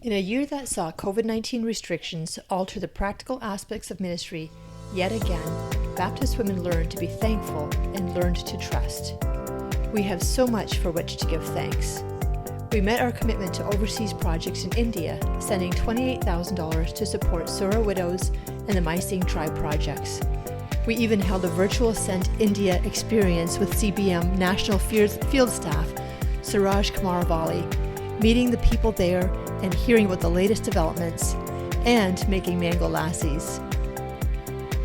In a year that saw COVID-19 restrictions alter the practical aspects of ministry, yet again, Baptist women learned to be thankful and learned to trust. We have so much for which to give thanks. We met our commitment to overseas projects in India, sending $28,000 to support Sura widows and the Mysing tribe projects. We even held a virtual Sent India experience with CBM National Field Staff, Suraj Kamarvali, meeting the people there and hearing about the latest developments, and making mango lassis.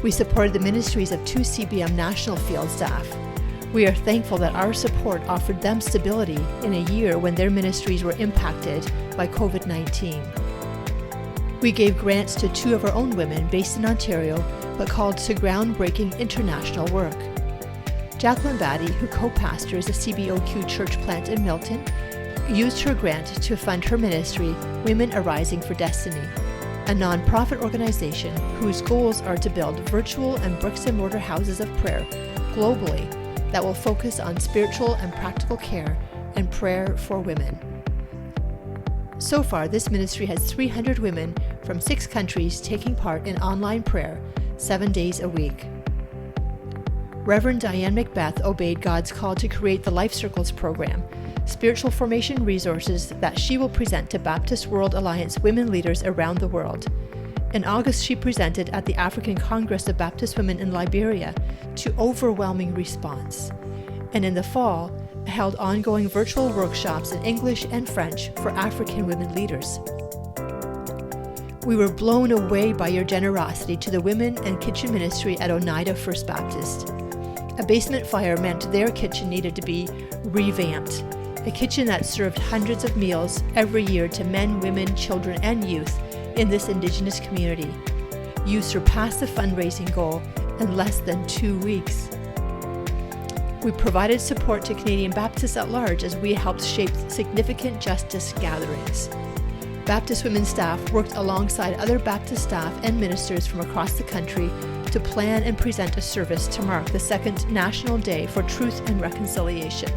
We supported the ministries of 2 CBM National Field Staff. We are thankful that our support offered them stability in a year when their ministries were impacted by COVID-19. We gave grants to 2 of our own women based in Ontario, but called to groundbreaking international work. Jacqueline Batty, who co-pastors a CBOQ church plant in Milton, used her grant to fund her ministry, Women Arising for Destiny, a non-profit organization whose goals are to build virtual and bricks-and-mortar houses of prayer globally that will focus on spiritual and practical care and prayer for women. So far, this ministry has 300 women from 6 countries taking part in online prayer 7 days a week. Reverend Diane Macbeth obeyed God's call to create the Life Circles program, spiritual formation resources that she will present to Baptist World Alliance women leaders around the world. In August, she presented at the African Congress of Baptist Women in Liberia to overwhelming response. And in the fall, held ongoing virtual workshops in English and French for African women leaders. We were blown away by your generosity to the women and kitchen ministry at Oneida First Baptist. A basement fire meant their kitchen needed to be revamped. A kitchen that served hundreds of meals every year to men, women, children, and youth in this Indigenous community. You surpassed the fundraising goal in less than 2 weeks. We provided support to Canadian Baptists at large as we helped shape significant justice gatherings. Baptist women staff worked alongside other Baptist staff and ministers from across the country to plan and present a service to mark the 2nd National Day for Truth and Reconciliation.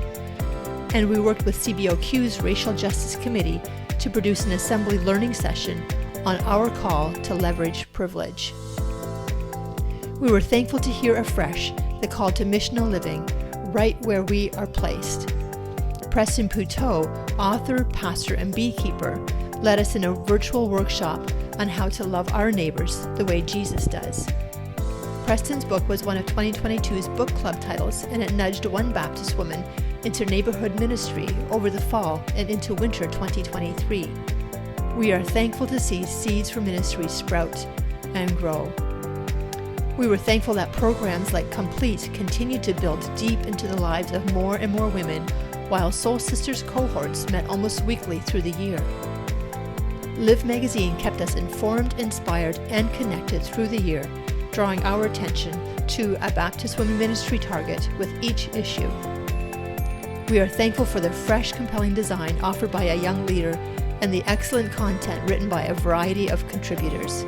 And we worked with CBOQ's Racial Justice Committee to produce an assembly learning session on our call to leverage privilege. We were thankful to hear afresh the call to missional living right where we are placed. Preston Puteau, author, pastor, and beekeeper, led us in a virtual workshop on how to love our neighbors the way Jesus does. Preston's book was one of 2022's book club titles, and it nudged one Baptist woman into neighborhood ministry over the fall and into winter 2023. We are thankful to see seeds for ministry sprout and grow. We were thankful that programs like Complete continue to build deep into the lives of more and more women, while Soul Sisters cohorts met almost weekly through the year. Live magazine kept us informed, inspired, and connected through the year, drawing our attention to a Baptist women ministry target with each issue. We are thankful for the fresh, compelling design offered by a young leader and the excellent content written by a variety of contributors.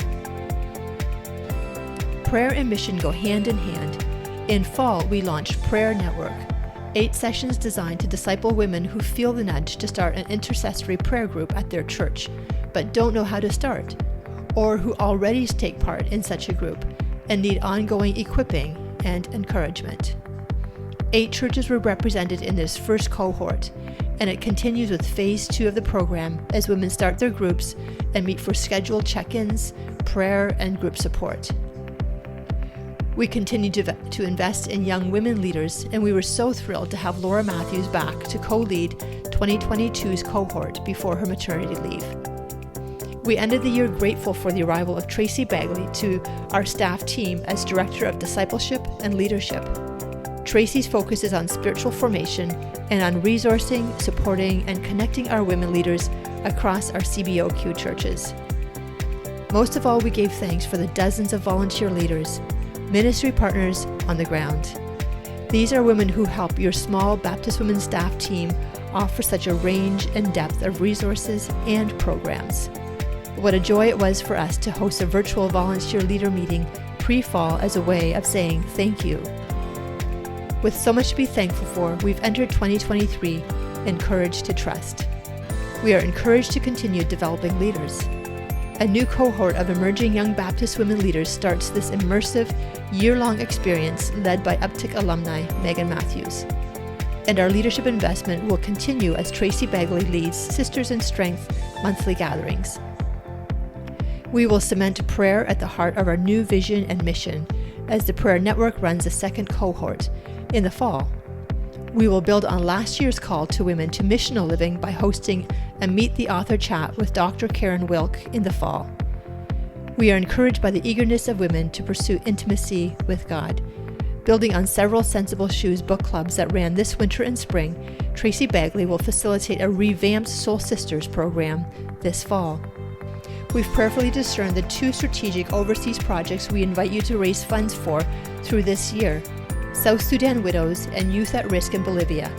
Prayer and mission go hand in hand. In fall, we launched Prayer Network, 8 sessions designed to disciple women who feel the nudge to start an intercessory prayer group at their church, but don't know how to start, or who already take part in such a group and need ongoing equipping and encouragement. 8 churches were represented in this first cohort, and it continues with phase 2 of the program as women start their groups and meet for scheduled check-ins, prayer, and group support. We continue to invest in young women leaders, and we were so thrilled to have Laura Matthews back to co-lead 2022's cohort before her maternity leave. We ended the year grateful for the arrival of Tracy Bagley to our staff team as Director of Discipleship and Leadership. Tracy's focus is on spiritual formation and on resourcing, supporting, and connecting our women leaders across our CBOQ churches. Most of all, we gave thanks for the dozens of volunteer leaders, ministry partners on the ground. These are women who help your small Baptist women staff team offer such a range and depth of resources and programs. What a joy it was for us to host a virtual volunteer leader meeting pre-fall as a way of saying thank you. With so much to be thankful for, we've entered 2023 encouraged to trust. We are encouraged to continue developing leaders. A new cohort of emerging young Baptist women leaders starts this immersive, year-long experience led by Uptick alumni Megan Matthews. And our leadership investment will continue as Tracy Bagley leads Sisters in Strength monthly gatherings. We will cement prayer at the heart of our new vision and mission as the Prayer Network runs a second cohort in the fall. We will build on last year's call to women to missional living by hosting a Meet the Author chat with Dr. Karen Wilk in the fall. We are encouraged by the eagerness of women to pursue intimacy with God. Building on several Sensible Shoes book clubs that ran this winter and spring, Tracy Bagley will facilitate a revamped Soul Sisters program this fall. We've prayerfully discerned the 2 strategic overseas projects we invite you to raise funds for through this year: South Sudan Widows and Youth at Risk in Bolivia,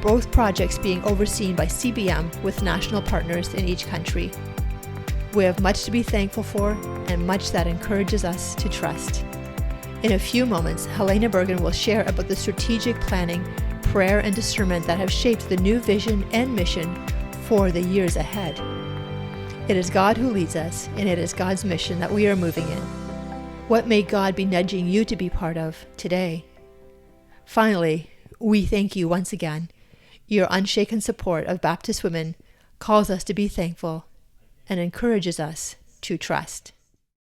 both projects being overseen by CBM with national partners in each country. We have much to be thankful for and much that encourages us to trust. In a few moments, Helena Bergen will share about the strategic planning, prayer, and discernment that have shaped the new vision and mission for the years ahead. It is God who leads us, and it is God's mission that we are moving in. What may God be nudging you to be part of today? Finally, we thank you once again. Your unshaken support of Baptist women calls us to be thankful and encourages us to trust.